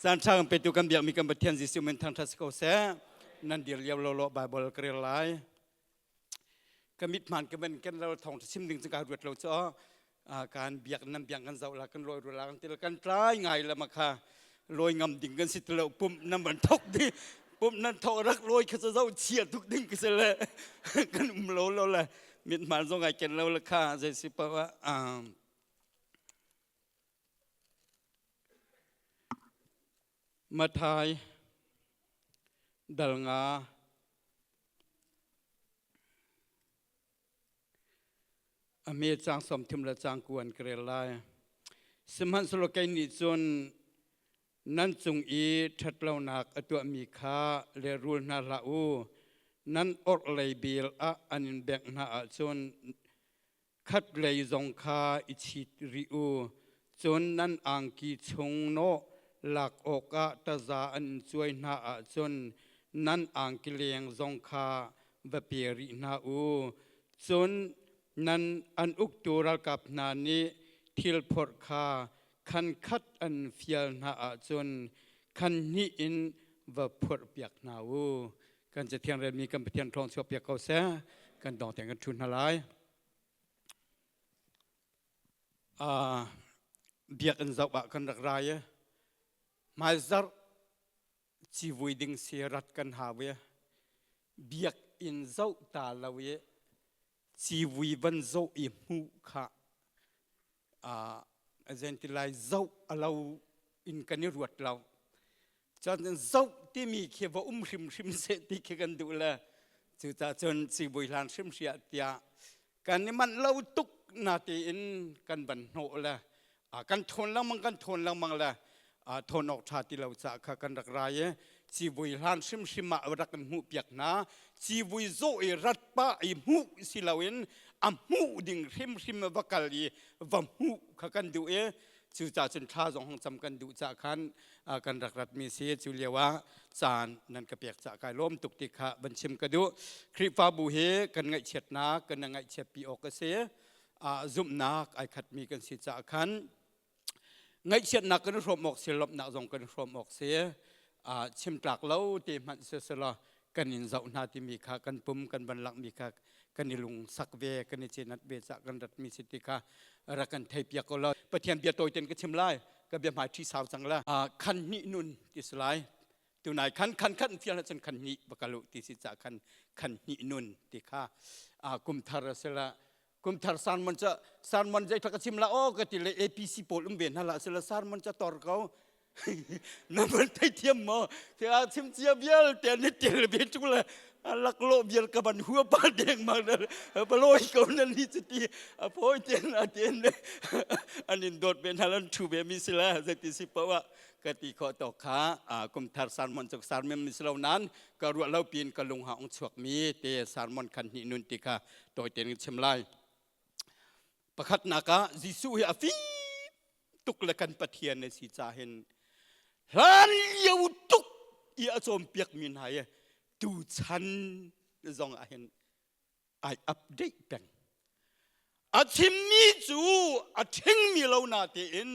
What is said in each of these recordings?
จานช่างเป็นตัวกันเบียกมีกันบัดเทียนสิสุเมนทางทัศกเสนั่นเดียวเลี้ยวโลบายบอลกระไรก็มิดมันก็เป็นกันเราท่องชิมดึงสังการรวดเราจ้อการเบียกน้ำเบียงกันเจ้าละกันลอยละกันตีละกันตรายไงละมาค่ะลอยงำดิ่งกันสิตเราปุ่มน้ำมันทกดิปุ่มนั้นทอรักลอยเขาจะเจ้าเชียทุกดิ่งกันเลยกันโลเราละมิดมันส่งไงกันเราละค่ะใจสิปะว่ามาทายดัลงาอเมจางสมทิมละจางกวนเกรลายสมันสโลกัยนิจนนั้นจงอีทัดเล่านักอตัวมีค่าเลรูนาลาอูนั้นอดเลยบิลอันแบกนาจนคัดเลยจงค่าอิชิตริอูจนนั้นอังกีชงโนหลักโอกาตจาอันช่วยนาจนนั้นอังกิเลงจงค่าบเปียรินาอูจนนั้นอันอุกตูรักับนานี้ทิลพอดคาคันคัดอันเฟียลนาจนคันนี้อินว่าพอดเปียกนาอูกันจะเทียนเรียนมีกันเทียนทองชอบเปียกเขาเสียกันดองแต่งกันชุนหลายเบียกอันจะบะกันรักไรมาจัดชีวิตดิ่งเสียรัดกันหาเวเบียกอินเจ้าตาลาเวชีวิตวันเจ้าอิมุขะอาจารย์ที่ไล่เจ้าเราอินกันนี่รวดเราจนเจ้าที่มีเขียวว่าริมเสติเขียกันดูแลจุดจนชีวิตหลานริมเสียเตียกันนี่มันเราตุกนาทีอินกันบันโนละกันทนแล้วมันกันทนแล้วมันละทนออกชาติเราจะขกันรักไรชีวิตหลานริมมารักกันหูเปียกนะชีวิตโซ่รัดป้าไอหูสิเราเองหูดิ่งริมวักกะลีวัมหูขกันดูจุดจนท่าสองห้องจำกันดูจากขันกันรักมีเสียจุเลียวะจานนั่นกระเปียกจากกายล้มตุกติขะบัญชิมกระดูคริฟ้าบูเฮกันไงเฉียดนักกันไงเฉียดปีออกเสียซุ่มนักไอขัดมีกันสิจากขันไงเฉียดนักกันรวมออกเสียลบนักส่งกันรวมออกเสียชิมตากเล้าตีมันเสียละกันอินเจ้าหน้าที่มีค่ากันปุ่มกันบรรลักมีค่ากันนิลุงสักเวกันนิเจนัดเวจากกันรัฐมีสิทธิค่ารักกันไทยเปียกก็เลยประเทียนเบียโตยเต็นก็ชิมไล่ก็เบียหมายที่สาวจังละคันนินุนที่สลายตัวไหนคันเฟียนจนคันนิบกลุที่สิจากคันนินุนที่ค่ากุมทารเสละกุมทารสารมันจะทักชิมละโอ้ก็ติเลยAPCโพลเบียนนั่นละเสละสารมันจะตอร์เขานั่นมันไทยเทียมมาที่ชิมเจียเบียลแต่นี่เจลเบียจุละลักโลเบียลกับบันหัวปาแดงมาเลยปลอยเขานั่นนี่จะตีพอยเจนอันนี้โดดเป็นฮาลันชูเบมิสลาจะติสิปะว่ากติขอต่อขากุมทารสารมันจากสารเมมิสลานั้นก็รัวเล่าปีนกระลงหางฉวกมีเตสารมันคันหินุนติกาโดยเต็นเชมไลประคัดนักจิสุเฮอฟีตุกละกันปะเทียนในสีจาเห็นฮันยาวตุกอีอาจอมเปียกมินหายดูฉันจงเห็นไออัปเดตเป็นอาชิมมีจูอาชิงมีเราหน้าเต็น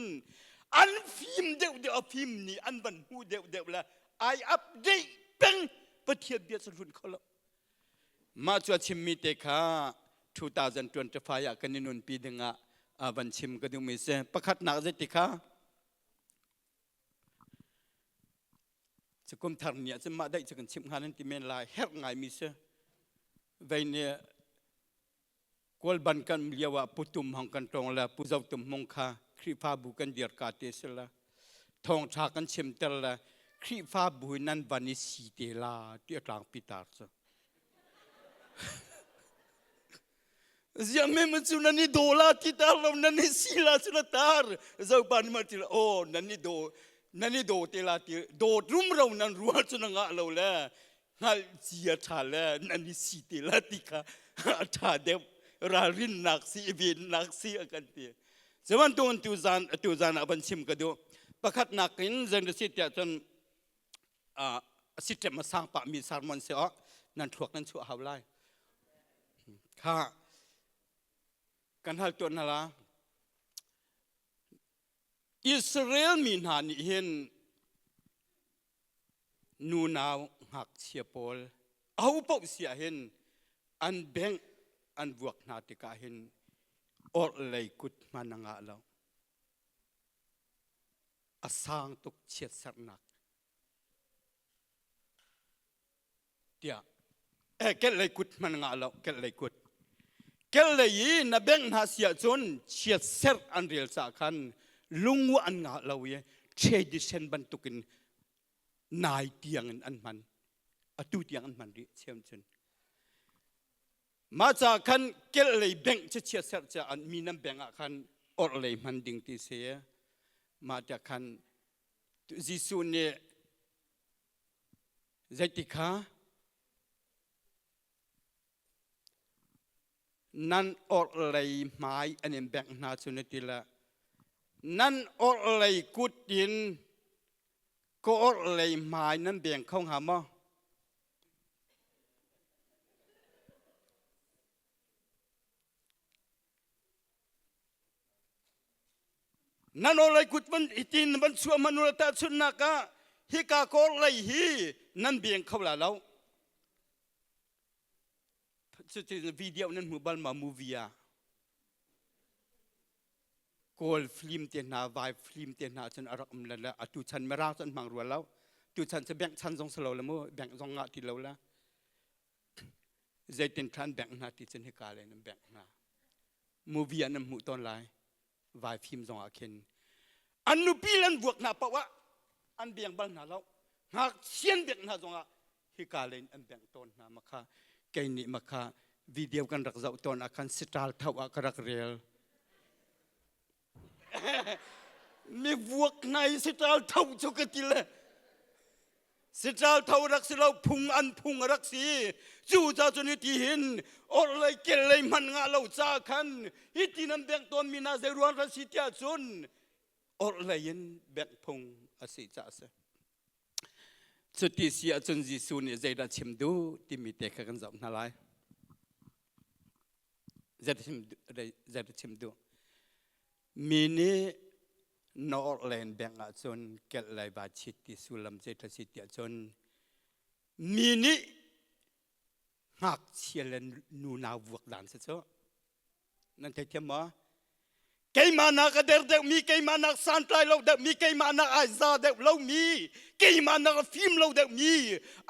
อันฟิล์มเดียวฟิล์มนี่อันบันหูเดียวละไออัปเดตเป็นปะเทียนเบียดสุดเขาละมาจวดชิมมีเตค่ะ2025กันนินุนปีดึงบันชิมก็ดูมีเสประคัดนักเจติค่ะจะกุมทางเนี่ยจะมาได้จะกันชิมงานนั้นที่เมนลายเฮ็ดไงมีเสไว้เนี่ยกวลบันกันเรียกว่าปุตุมหังกันตรงละปุจาวตุมมงคาครีฟ้าบุกันเดียร์กาเตสละทองชากันชิมเตละครีฟ้าบุนั้นวันนี้สีเตลาที่กลางปีตาร์ซะเสียไม่มาสุนันนี่โดลาที่ตาเรานันนี่สีลาสุนตาร์เจ้าบ้านมาที่ละโอ้นันนี่โดเตลาที่โดรุ่มเรานั้นรัวจนงะเราแล้วงาเจียชาแล้วนันนี่สีเตลาที่ค่ะชาเดบรารินนักสีบินนักสีกันเตียสมันตัวตุจานบันชิมกันดูประคัดนักอินเจนสิเตียจนสิเตมาสร้างปะมีสารมันเสียนั่นถูกนั่นชั่วหาวไล่ค่ะกันหัลตัวนั่นละอิสราเอลมีนานี่เห็น นูนาวหักเชียปอลเอาเป้าเสียเห็นอันแบงอันบวกนาติกาเห็นอดเลยกุดมานังอาเราอาสางตุกเชียดสักนักเดียเกลเลยกุดมานังอาเราเกลเลยกุดเกลเลยนับแบงนาเสียจนเชียดเซร์อันเรียลสักขันลุงวัอันงาเราเยเชดิเซนบรรทุกินนายเตียงอันมันตูเตียงอันมันดิเชื่อมจนมาจากขันเกลเลยแบ่งจะเชียร์เสจะอันมีน้ำแบ่งอ่ะขันอดเลยมันดิ่งที่เสียมาจากขันจิสุเนี่ยใจติขานั่นอดเลยไม้อันนี้แบ่งนาสุนติละนั่นอดเลยกุดดินก็อดเลยไม้นั่นแบ่งเข้าหามอนั่นอะไรกุดมันอิตินมันชัวมนุษย์ตาชุนนักะฮิกาโกเลยฮีนั่นเบียงเขาละเราสุดที่วิดีโอนั้นมือบัลมามูวีอะโกลฟิล์มเตียนาไวฟิล์มเตียนาจนอรักมันละตุชันไม่ราจนมังรัวแล้วตุชันจะแบ่งชันสองสโลแล้วมั้งแบ่งสองงาที่เราละใจเต็นทันแบ่งนาที่ฉันฮิกาเลยนั่นแบ่งนามูวีอันนั้นมือตอนไรวายฟิล์มจงอาเคนอันนุปีลันบวกนาปะวะอันเบียงบัลนาเราหากเชียนเบียงนาจงอาฮิกาเลนอันเบียงตอนนามาค่ะแกนี่มาค่ะวิดีโอกันรักเจ้าตอนอาคันสตาร์เท่าอักรักเรียลมีบวกในสตาร์เท่าจุกติเลยสตาร์เท่ารักสิเราพุงอันพุงรักสีจู่จ้าจนที่เห็นอะไรเกลเลยมันงาเราจ้าคันฮิตินันแบ่งตัวมีนาเซรวนรัสิทยาจนอะไรยันแบ่งพุงอาศัยจ้าเสสุดที่เสียจนจิสุเนี่ยใจดัชมดูที่มีแต่กันจับนาไลใจดัชมดูมีนี่นอร์แลนด์แบ่งอาจนเกลเลยบาชิตที่สุลัมใจดัชติจนมีนี่หากเชียร์นูนาบวกด่านเสียนั่นเทียมมาเกยมานักเด็กมีเกยมานักสันไตเราเด็กมีเกยมานักอาซาเด็กเรามีเกยมานักฟิล์มเราเด็กมี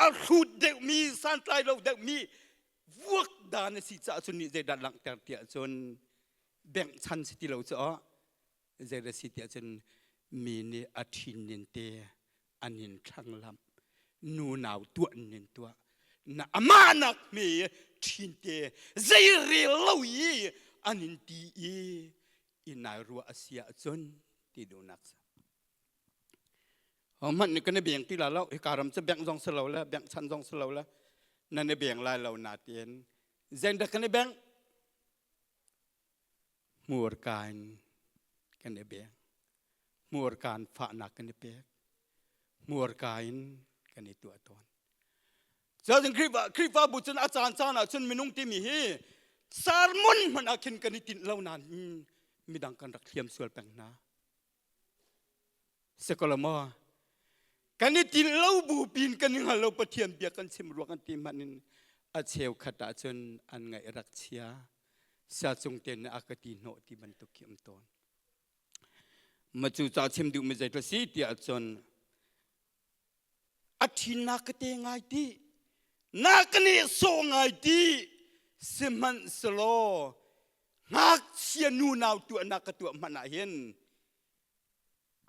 อาคูดเด็กมีสันไตเราเด็กมีบวกด่านสิจ้าจนนี่ใจดันหลังแต่เดียจนแบ่งชั้นสิที่เราจะใจดันสิที่จนมีเนี่ยอาทินนินเตอันนินช่างลำนูนาวตัวนินตัวน่ะอามานักมีทินเตใจเรียลเราอีอันนินตีอินายรัวอาเซียจนที่ดูนักสัมันนี่ก็ในเบียงที่เราการัมจะแบ่งซองสลาวแล้วแบ่งชั้นซองสลาวแล้วนั่นในเบียงลายเราหนาเตียนเจนดักกันในแบ่งมัวการกันในเบียงมัวการฝ่านักกันในเบียงมัวการกันในตัวตนเจ้าจึงคริฟ้าบุตรอาจารย์จานจนมีนุ่งที่มีฮีสารมุนมันอาคินกันในตินเหล่านั้นมีดังกันรักเทียมส่วนแปลงนาสกลมอกันในตินเหล่าบูปีนกันยังเราปะเทียมเบียกันชิมรวกันตีมันอาเชลขดาจนอันไงรักเชียสาจงเตนอากติโนที่บรรทุกเขียมตนมาจู่จ่าชิมดูไม่ใจตัวสีที่จนอาทินนักเตงไงที่นักนี่โซไงที่สมันสโลนักเชียนูนาวตัวนักตัวมันเห็น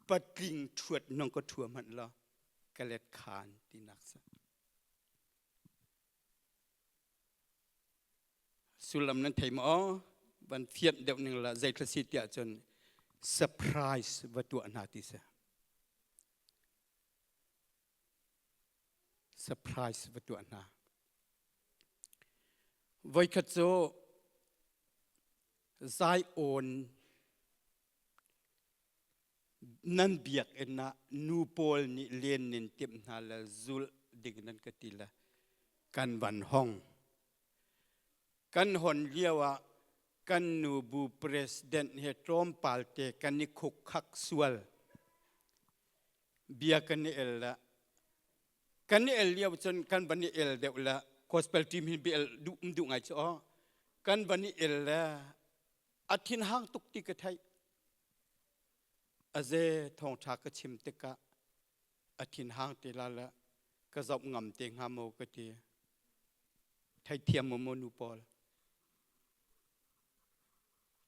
ปัดลิงถวดน้องก็ถัวมันละกะเล็ดคานที่นักสัสุลัมนั้นไทยมาวันเทียนเดียวนึงละใจกระสิทธิ์จนเซอร์ไพรส์วัตถุอนาติเสเซอร์ไพรส์วัตถุอนาไว้ขัดโจไซโอนนั่นเบียกเอ็นนะนูโปลนี่เลียนนินเต็มนาละจุลดิกนั้นก็ติละกันวันห้องกันหอนเรียว่ากันนูบูประธานเฮตรอมปาลเตกันนิคุกคักสวลเบียกันนี่เอลละ กันนี่เอลเลียวจนกันวันนี้เอลเดี๋ยวละคอสเปลทีมหินเบลดูไงจ้ะกันวันนี้เอลละอาทินห้างตุกติกไทยอาเจทองชากชิมติกะอาทินห้างติลาละก็จบงำเตียงหาโมกตีไทยเทียมโมนูปอล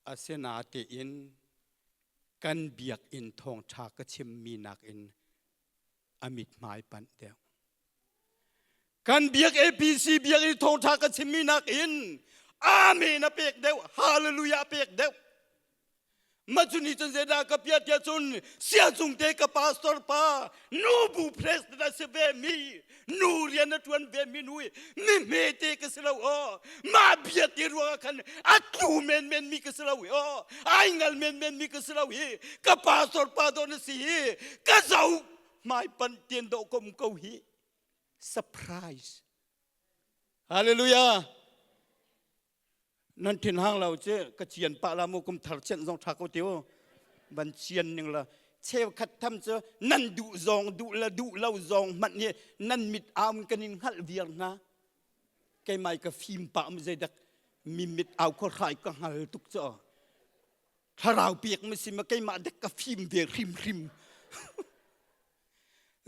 อาเซนาเตอินกันเบียกอินทองชากชิมมีนักอินอมิตหมายปันเดียวกันเบียกAPCเบียกอินทองชากชิมมีนักอินอาเมนเปียกเดียวฮาเลลูยาเปียกเดียวมาจุนีจนเจดากระเปียดจุนเสียจุงเตกปาสตอร์ปานูบูเพรสดาเซเบมีนูเรียนนัทวันเบมีนุยมิเมเตกสลาวมาเบียดรัวกันอัตูเมนมีกสลาวไอ้เงลเมนมีกสลาวกปาสตอร์ปาโดนสีกะเจ้าไม่ปันเตียนโดกมเกาฮีเซอร์ไพรส์ฮาเลลูยานั่นทิ้งห้างเราเจ้กระเชียนปะลามุกุมถัดเช่นซองทักเอาเดียวบันเชียนหนึ่งละเชฟขัดทำเจ้นั่นดูซองดูละดูเล่าซองมันเนี่ยนั่นมิดอามกันนินฮัลเวียร์นะแกไม่กับฟิล์มปะมันจะดักมีมิดเอาก็ไรก็ฮัลตุกเจ้าถ้าเราเปียกมันสิมาแกมาดักกับฟิล์มเวียร์ริม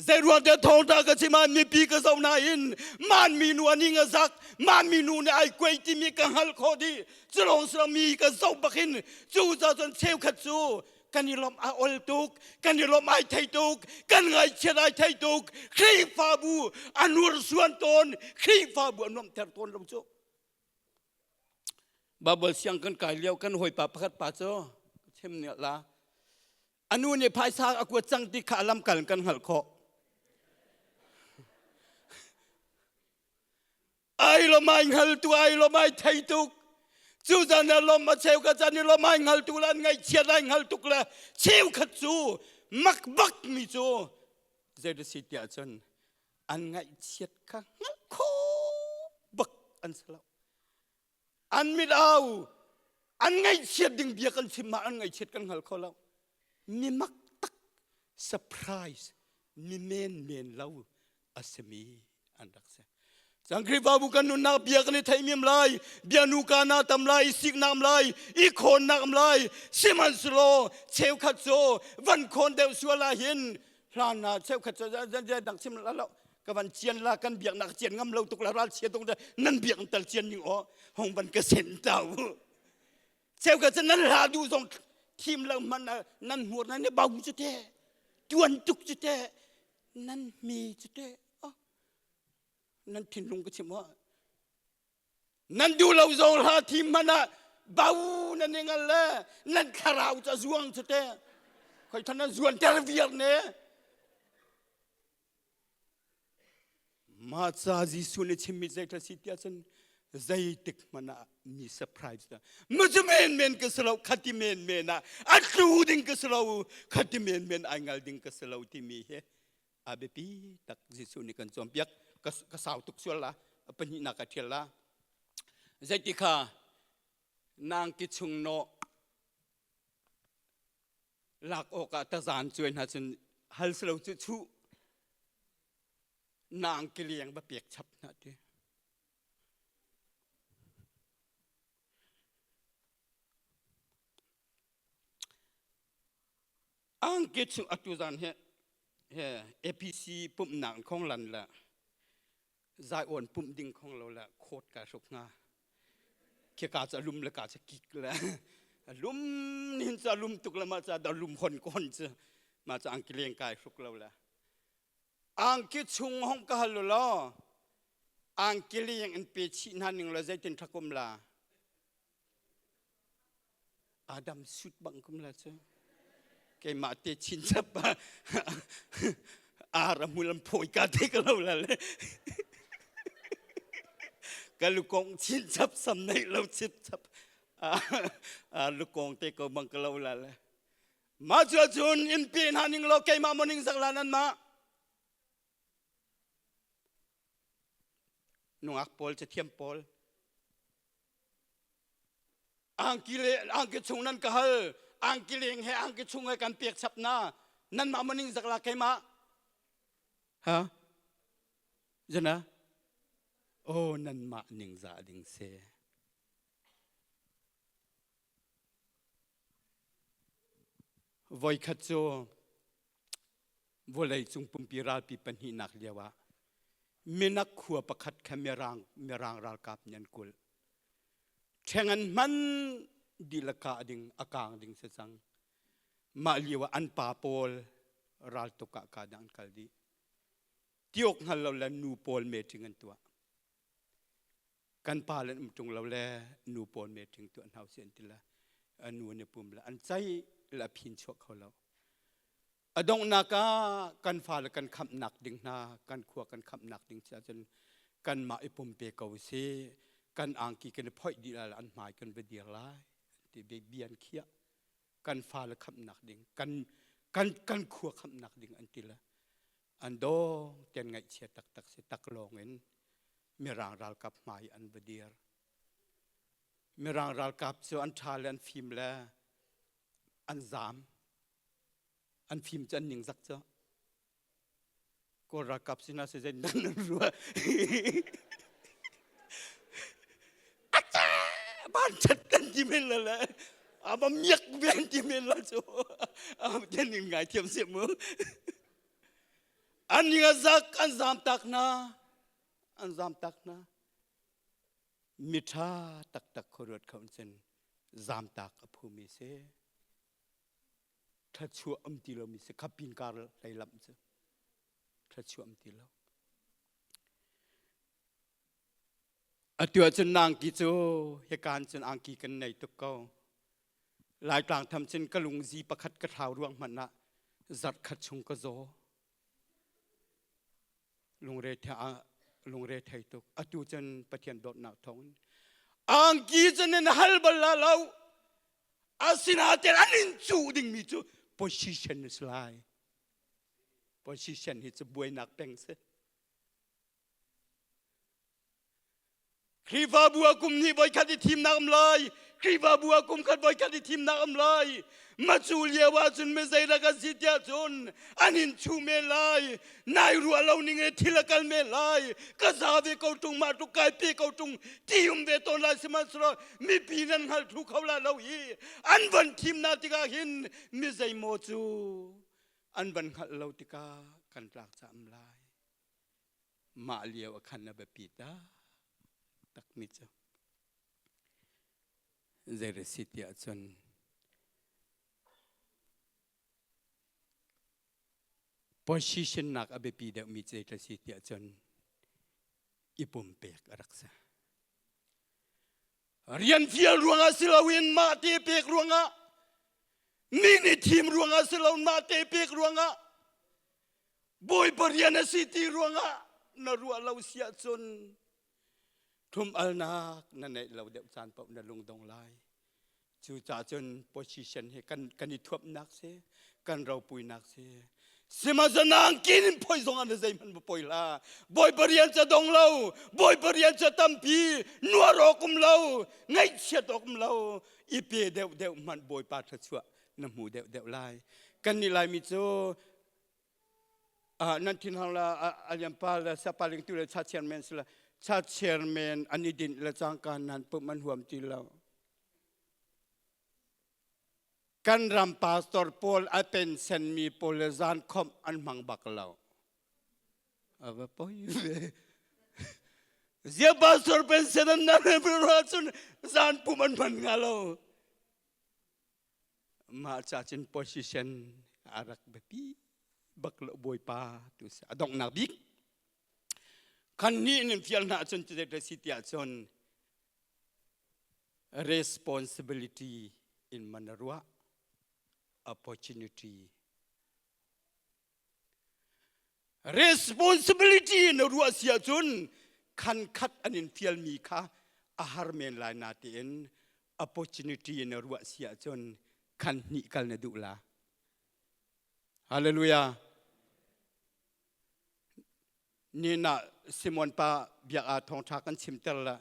เจรวนเดทองตากระชิมามีปีกระเจ้านาอินมันมีนัวนิ่งซักมันมีนูในไอ้กวยที่มีกันฮัลคอดีจะลงสมีกระเจ้าบักินจูจะจนเชลขัดจูกันนี่ลมอาอลตุกกันนี่ลมไอไทยตุกกันไงเชดไอไทยตุกครีฟาบูอนุรส่วนตนครีฟาบูอนุมเทอร์ตนลงจูบาเบลเสียงกันไก่เลี้ยวกันหอยปะพัดปะโจเช่นเนี่ยละอนุเนี่ยภายซาอากวจังที่ขาลำกันหัลคอไอ้ลมไม่หัลตัวไอ้ลมไม่ไทยตุกจูจานลมมาเชลกันจานี่ลมไม่หัลตัวละไงเชียร์ไอ้หัลตุกละเชลขัดจูมักบักมิจูเจดสิทธิ์จันอันไงเชียร์กันหัลโคบักอันสลาวอันมิดเอาอันไงเชียร์ดึงเบียกันชิมาอันไงเชียร์กันหัลโคแล้วมีมักตักเซอร์ไพรส์มีเมนเล่าอาสมีอันรักษาสังครีบาบุกันนุนนักเบียกันในไทยมีมลายเบียนูกานาตำลายสิกนามลายอีโคนนักมลายซิมันสโลเชลขัดโซวันคนเดวสัวลาหินลานาเชลขัดโซจะดังซิมลาแล้วกับวันเชียนลากันเบียกนักเชียนงำเราตุกลาราเชียนตรงนั้นเบียกตัลเชียนอยู่ห้องวันเกษตรเจ้าเชลขัดโซนั้นลาดูส่งทีมเรามันนั่นหัวนั้นเนี่ยเบาจุดเตะจวนตุกจุดเตะนั่นมีจุดเตะนั่นทิ้งลงก็ชิมว่านั่นดูเราโจรหาทีมมันอะเบานั่นเองกันเลยนั่นคาราวจะจวงจุดเตะคอยท่านนั้นจวนเทอร์เวียร์เนี่ยมาจากจิสุนชิมิใจทัศน์ที่ฉันใจติกมันมีเซอร์ไพรส์นะมันจะเมนก็สลาวขัดที่เมนนะอัดรูดิ้งก็สลาวขัดที่เมนอังกฤษดิ้งก็สลาวที่มีเหอาเบปีตักจิสุนิกันจอมเปียกก็สาวตุกส่วนละเป็นหินักเทียละใจติกานางกิชุงโนหลักอกตาจานจวนหาจนฮัลสลาวจุนางกิเลียงบะเปียกฉับนะทีอังกิชุงอัตุจานเฮAPC ปุ่มหนังของลันละใจอ่อนปุ่มดิ่งของเราละโคตรกระชกงาเกี่ยกาจะลุมละกาจะกิกละลุมนี่จะลุมตุกละมาจะดลุมคนก้อนจะมาจะอังกิเลงกายชกเราละอังกิชุงห้องกะฮัลโลอังกิเลงอันเปชินันหนึ่งเราใจเต็นทักกุมลาอาดัมสุดบังกุมลาเจ้าแกมาเตชินจับอารามุลันโผยกาเทกเราเลยกาลูกกองชินจับสำเนาเราชินจับลูกกองเตกบังกเราเลยมาจวนอินปีนันนิงเราแกมามันนิงสักลานันมานุ่งอักปอลจะเทียมปอลอังกิชงนั้นก็เฮอังกิเลงให้อังกิชุงให้กันเปียกฉับหน้านั่นมามันนิ่งสักลาใครมาฮะ จะนะโอ้นั่นมาหนึ่งจ่าดิ่งเสวัยขัดโจวัยจุงปุ่มปีราปีปัญหินักเลียวะมีนักขัวประคัดแค่เมรังรัลกับยันกุลเช่นมันดีละกาดิ่งอากางดิ่งเสสังมาเลียวะอันปาโปลรัลตุกะกาดังกัลดีที่อกหันเราแลนูโปลเมถึงอันตัวกันปาเลนจงเราแลนูโปลเมถึงตัวอันเฮาเสียนติละอันนูเนี่ยปุ่มละอันใจละพินชกเขาเราอดงนากากันฟ้าละกันคำหนักดิ่งนากันขัวกันคำหนักดิ่งจนกันมาไอปุ่มเปกเอาเสกันอ่างกีกันพ่อยดีละอันหมายกันไปเดียร์ไล่ที่เบียนเคียกันฟ้าละคำหนักดิ่งกันขัวคำหนักดิ่งอันติละอันโดเตียนไงเชียตักเสตักลงเงินมีรางรัลกับหมายอันไปเดียร์มีรางรัลกับส่วนอันชาเลนฟิล์มแล้วอันZaanอันฟิล์มจะหนึ่งสักเจ้าก็รักกับสินาเสด็จนั่นรัวอาจารย์บ้านชัดกันจิเมลละอาบมียกเบียนจิเมลละโจจะหนึ่งไงเทียมเสียมืออันนี้สักอันZaanตักนะอันZaanตักนะมิทาตักขรวดเขาเซนZaanตักภูมิเสถ้าชัวอัมติเรามีสักขับปินการไล่ลำเสียถ้าชัวอัมติเราอตัวจนนางกิโจเหตุการณ์จนอังกีกันในตุกเกาหลายกลางทำเช่นกะลุงจีประคัดกระเท้าร่วงมันนะจัดขัดชงกะโจลุงเรทไทยตุกอตัวจนปะเทียนดอดหนาทองอังกีจนในฮัลบัลลาเราอาศินาเตอันนินจูดิ่งมีจูposition is lie position it's a boy nak peng se kriva bua kum ni boy khadi team nak amlai kriva bua kum khat boy khadi team nak amlai machulia wa chun me zaira ka sitia chun anin chu me lai nai ru alo ning e thilakal me lai ka zawe ko tung ma tu kai pe ko tung tium ve ton lai sima sro mi pinan hal thu khawla lo hi an van team na tika hin mi zai mo chu an van hal lo tika kan tlak cha amlai ma liaw khan na be pita tak mi cha zaira sitia chun position nak abe pi da mi che si tia chon ipum pek araksa rian fial ruanga silawin ma te pek ruanga ni team ruanga silaw ma te pek ruanga boy pariana city ruanga na ruwa law sia chon thum alnak na nei law de chan pau na lung dong lai chu cha chon position he kan ni thuap nak se kan raw pui nak se Semazanang kinin poi zongan na zayman mo poi la. Boy barian sa dong lau, boy barian sa tampi, nuaro kum lau, ngay siya to kum lau. Ipi dew man boy pataswa na mu dew lai. Kanilay mitso nantin hala alyam pala sa paling tula sa chairman sila. Sa chairman anidin la jangkan nan puman huam tilaw. Kan ram pastor Paul apen sen mi Paul Zaan kom an mang baklau. Apa poi? Zia pastor pen senan na beruatun Zaan puman ngalau. Ma cacin position arak bepi baklau boy pa tu adong nabik. Kan ni nim fial na chun te sitia chun responsibility in manarua. Opportunity responsibility na ruwa siya chun kan khat anin fial mi kha ahar men lai na tin opportunity na ruwa siya chun kan ni kal na dula hallelujah ni na Simon pa biak a Thawngṭhachim chimtel la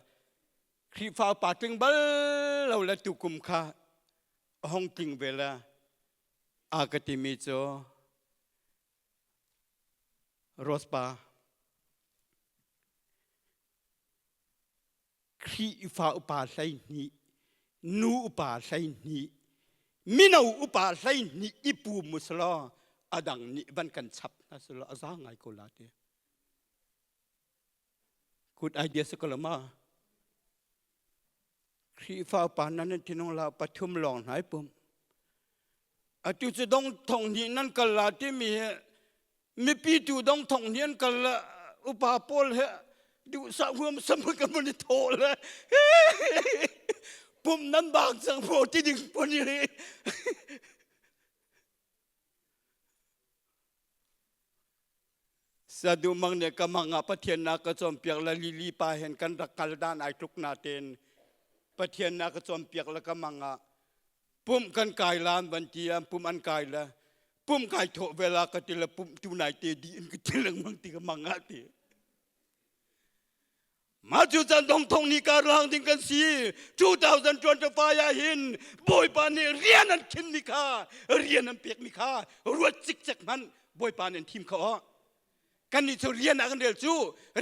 khri fa pa ting bal lo la tukum kha hong ting vela Akademi jo Rospa ครีฟ้าอุปาไลนี้นูอุปาไลนี้มินาอุปาไลนี้อิปูมุสลาอดังนี้บันกันฉับนะสละอาไงโกลาเตกุดไอเดียสกลมาครีฟ้าปานนั้นที่น้องเราปฐุมลองหายปุ่มอาจุจะต้องท่องนี้นั่นกันละที่มีปีจูต้องท่องนี้กันละอุปาปอลเหดูสาวมสมุกันมันโตเลยปุ่มนั้นบางสังโพที่ดึงปุ่นนี้สะดุมังเนี่ยกำมังปะเทียนนากระจอมเปียกละลีปาเห็นกันรักกันด้านไอทุกนาเตนปะเทียนนากระจอมเปียกละกำมังปุ่มกันกายลานบันเทียมปุ่มอันกายละปุ่มกายโถเวลากติละปุ่มตูนายเตดีอินกติลังมังติกำมังเตมาจุจันทงทงนิการังดิงกันสี2025ยาหินบอยปานีเรียนนันคินมิคาเรียนนันเปียกมิคารวดจิกจักมันบอยปานีทีมเขากันนี่จะเรียนอากันเรียนจู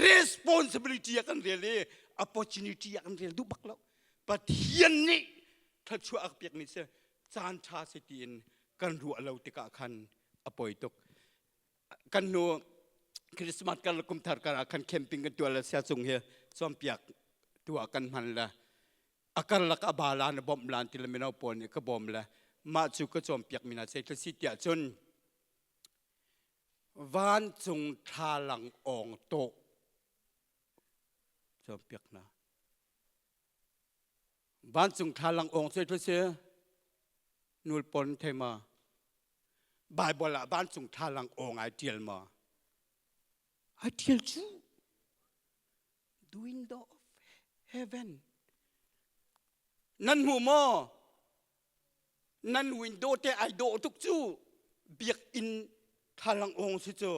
responsibility อากันเรียนเลย opportunity อากันเรียนดูบักแล้วปะเทียนนี่ถ้าชัวอักเปียกนี่เสียจานชาเสตีนกันรัวเราติกาคันอปอยตกกันโนคริสต์มาสกันละกุมทาร์กันคันแคมปิ้งกันตัวละเสียจงเฮซ้อมเปียกตัวกันมันละอาการละกบาลานบอมลานที่ละไม่เอาปนก็บอมละมาจูก็ซ้อมเปียกมินาเซตสิเตียจนวานจงทาหลังอ่องโตซ้อมเปียกนะวานจงทาหลังอ่องเสียนูลปนเทมาบายบละวานจงทาหลังอ่องไอเดียลมาไอเดียลจูThe window of heaven นั่นหูมอนั่นวินโดว์แต่ไอโดทุกจูเบียกอินทาลังองสิจ้า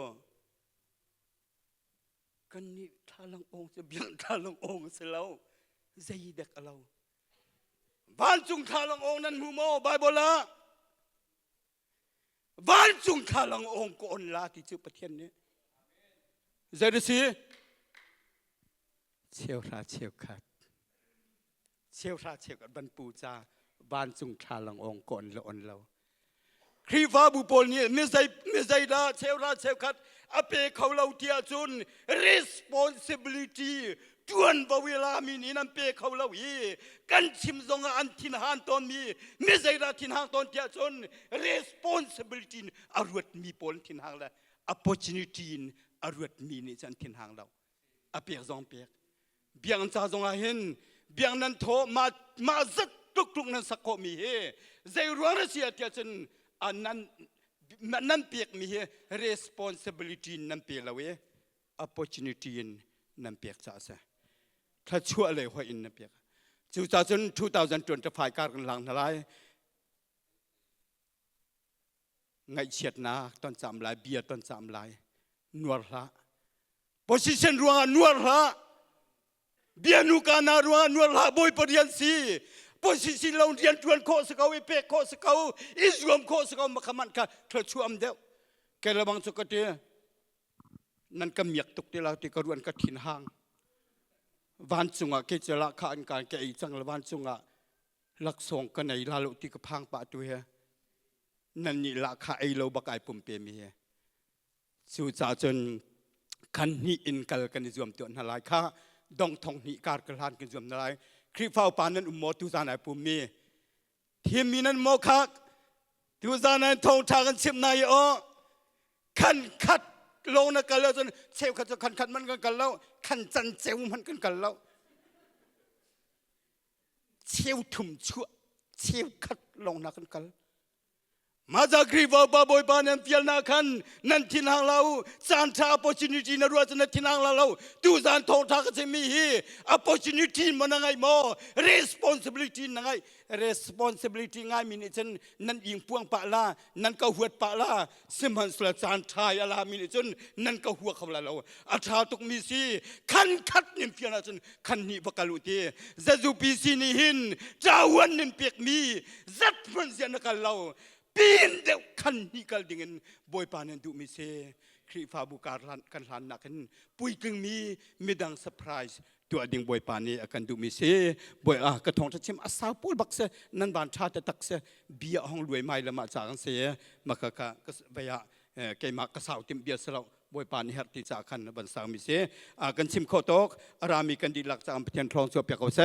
กันนี่ทาลังองจะเบียกทาลังองเสแล้วใจเด็กเราบ้านจุงทาลังองนั่นหูมอไบเบิลละบ้านจุงทาลังองก่อนลาที่จุประเทศนี้ใจดีสิเชี่ยวราเชี่ยวขัดเชี่ยวราเชี่ยวกับบรรปูจาบ้านจุงทาลังองก่อนละอ่อนเราครีฟ้าบุปผลนี่ไม่ใช่ดาเชี่ยวราเชี่ยวขัดอเปเขาเราเทียจุน responsibility จวนบเวลามีนี่นั่นเปเขาเราอีกันชิมซงอันทินหานตอนมีไม่ใช่ดาทินหางตอนเทียจุน responsibility อรวดมีผลทินหางละ opportunity อรวดมีนี่จันทินหางเราอเปียกซองเปียกเบียงซาจงอาเห็นเบียงนั้นโทมาจัดตุกนั้นสักคนมีเฮใจรัวเสียเทียจนอันนั้นเปียกมีเฮ responsibility นั้นเปียกเราเอ opportunity นั้นเปียกซาเสถ้าชั่วเลยหัวอินนั้นเปียก2025การหลังทลายไงเฉียดนาตอน3 ลายเบียตอน3 ลายนวดละ position รัวนัวละเบียนุกานารัวนัวละบอยปริยันซี position เราเรียนจวนโคสเกาเปโคสเกาอิสรวมโคสเกามาขมันกันเธอช่วยเดียวแกระบังสุกเตียนั่นก็เมียกตุกที่เราที่กระรวนกระถินห้างวันสุงะเกจละขานการแกอีจังละวันสุงะลักส่งกันในลาลุที่กระพังปะตัวเฮนั่นนี่ละขาไอเราบักไอปุ่มเปมีเฮสู่จ่าจนคันนี้อินกัลกันในส่วนตัวนั่นหลายข้าดองทองนิการกระลานกันส่วนนั่นหลายคลิปฟ้าปานนั้นมอตุจานไอปุ่มมีทีมีนั้นโมคักตุจานนั้นทองทากันชิมนายอ้อขันขัดลงนักกันแล้วจนเชลขัดจะขัดมันกันแล้วขันจันเซลมันกันแล้วเชลทุ่มชั่วเชลขัดลงนักกันมาจากครีวาบาบอยบานันเฟียลนาคันนั่นทินางเราจานชา opportunity นรัวจะนั่นทินางเราตูจานทองทักจะมีฮี opportunity มันยังไงโม responsibility ยังไง responsibility ง่ายมีนี่ฉันนั่นยิงพวงปะลานั่นก็หัวปะลาสมันสละจานชายอะไรมีนี่ฉันนั่นก็หัวเขาละเราอาชาตุกมีซีคันคัดนิมเฟียนาฉันคันนี้ปกาลุตีจะจูปีซีนี่หินจ้าวันนิมเปียกมีจัดมันเสียนักเราปีนเดียวคันนี้กัลดิ่งบอยปานันดูมิเซ ครีฟาบุการกันหลานนักกันปุยกึ่งมีดังเซอร์ไพรส์ตัวดิ่งบอยปานีกันดูมิเสบอยกระทงทัชชิมอาสาวปูบักเสนันบานชาติตักเสเบียห้องรวยไม่ละมาจากกันเสียมากะก็เบียเกมากระสาวติมเบียสลาวบอยปานีฮัตติจากกันบันสามิเสกันชิมโคตกอารามีกันดีหลักจากอัมพิเทนทรองสัวเปียกเอาเส